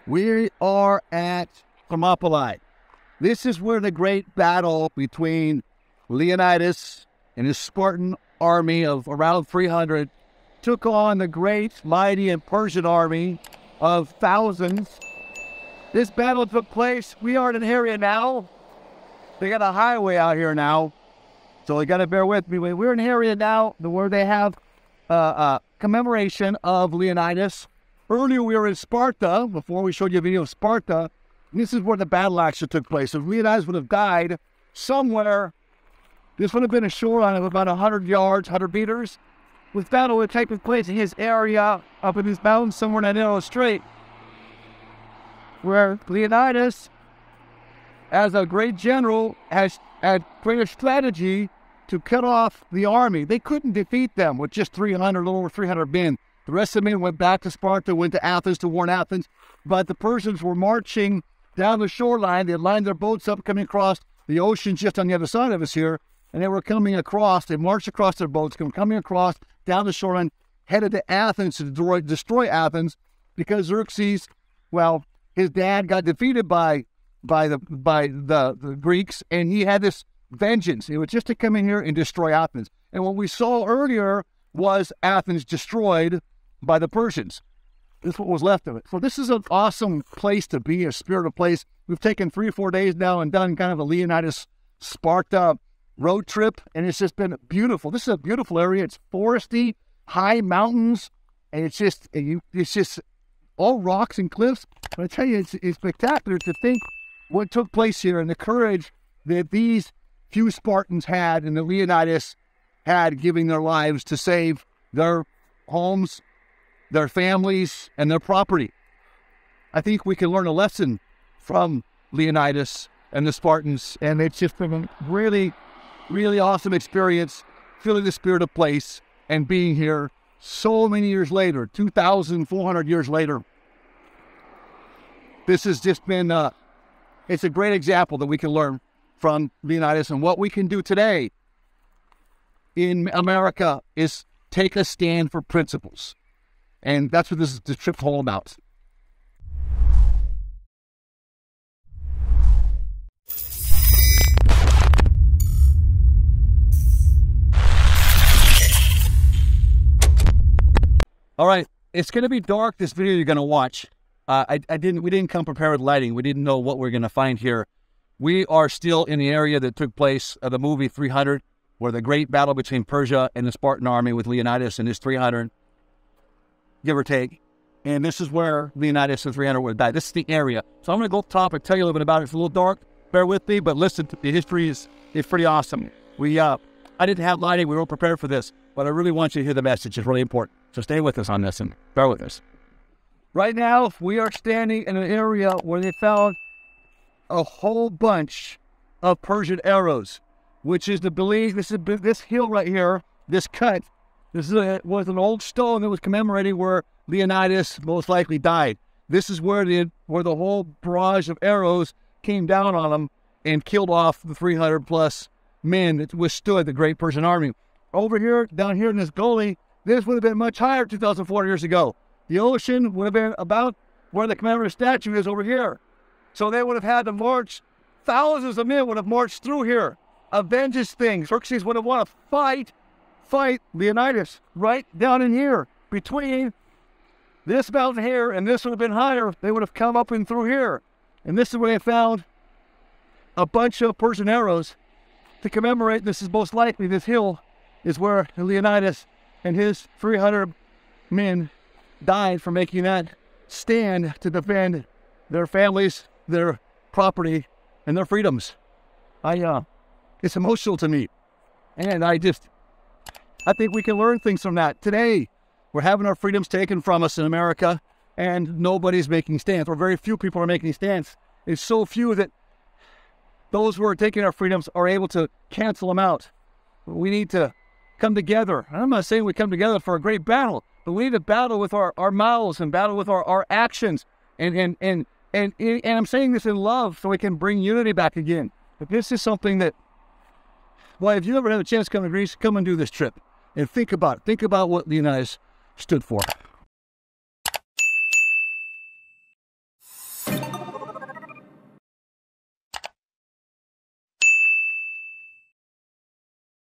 We are at Thermopylae. This is where the great battle between Leonidas and his Spartan army of around 300 took on the great, mighty, and Persian army of thousands. This battle took place. We are in an area now. They got a highway out here now, so you got to bear with me. We're in an area now where they have a commemoration of Leonidas. Earlier, we were in Sparta, before we showed you a video of Sparta. This is where the battle actually took place. If Leonidas would have died somewhere, this would have been a shoreline of about 100 yards, 100 meters. This battle would have taken place in his area, up in these mountains, somewhere in that narrow strait, where Leonidas, as a great general, had created a strategy to cut off the army. They couldn't defeat them with just 300, a little over 300 men. The rest of the men went back to Sparta, went to Athens to warn Athens. But the Persians were marching down the shoreline. They had lined their boats up, coming across the ocean just on the other side of us here. And they were coming across. They marched across their boats, coming across down the shoreline, headed to Athens to destroy Athens, because Xerxes, well, his dad got defeated by the Greeks, and he had this vengeance. It was just to come in here and destroy Athens. And what we saw earlier was Athens destroyed by the Persians. This is what was left of it. So this is an awesome place to be, a spiritual place. We've taken 3 or 4 days now and done kind of a Leonidas Sparta road trip, and it's just been beautiful. This is a beautiful area. It's foresty, high mountains, and it's just all rocks and cliffs. But I tell you, it's spectacular to think what took place here and the courage that these few Spartans had and that Leonidas had, giving their lives to save their homes, their families, and their property. I think we can learn a lesson from Leonidas and the Spartans, and it's just been a really, really awesome experience, feeling the spirit of place and being here so many years later, 2,400 years later. This has just been, it's a great example that we can learn from Leonidas, and what we can do today in America is take a stand for principles. And that's what this trip's all about. All right, it's going to be dark, this video you're going to watch. We didn't come prepared with lighting. We didn't know what we're going to find here. We are still in the area that took place of the movie 300, where the great battle between Persia and the Spartan army with Leonidas and his 300, give or take. And this is where Leonidas and 300 would have died. This is the area. So I'm going to go up top and tell you a little bit about it. It's a little dark. Bear with me, but listen, the history is pretty awesome. I didn't have lighting. We weren't prepared for this, but I really want you to hear the message. It's really important. So stay with us on this and bear with us. Right now, we are standing in an area where they found a whole bunch of Persian arrows, which is the belief. This hill right here, this cut. Was an old stone that was commemorating where Leonidas most likely died. This is where the whole barrage of arrows came down on him and killed off the 300 plus men that withstood the great Persian army. Over here, down here in this gully, this would have been much higher 2,400 years ago. The ocean would have been about where the commemorative statue is over here. So they would have had to march, thousands of men would have marched through here, avenge this thing. Xerxes would have wanted to fight Leonidas right down in here. Between this mountain here and this would have been higher, they would have come up and through here. And this is where they found a bunch of Persian arrows to commemorate. This is most likely, this hill is where Leonidas and his 300 men died for making that stand to defend their families, their property, and their freedoms. It's emotional to me. And I think we can learn things from that. Today, we're having our freedoms taken from us in America, and nobody's making stands, or very few people are making stands. It's so few that those who are taking our freedoms are able to cancel them out. We need to come together. And I'm not saying we come together for a great battle, but we need to battle with our mouths and battle with our actions. And I'm saying this in love so we can bring unity back again. But this is something that, well, if you ever have a chance to come to Greece, come and do this trip. And think about it. Think about what Leonidas stood for.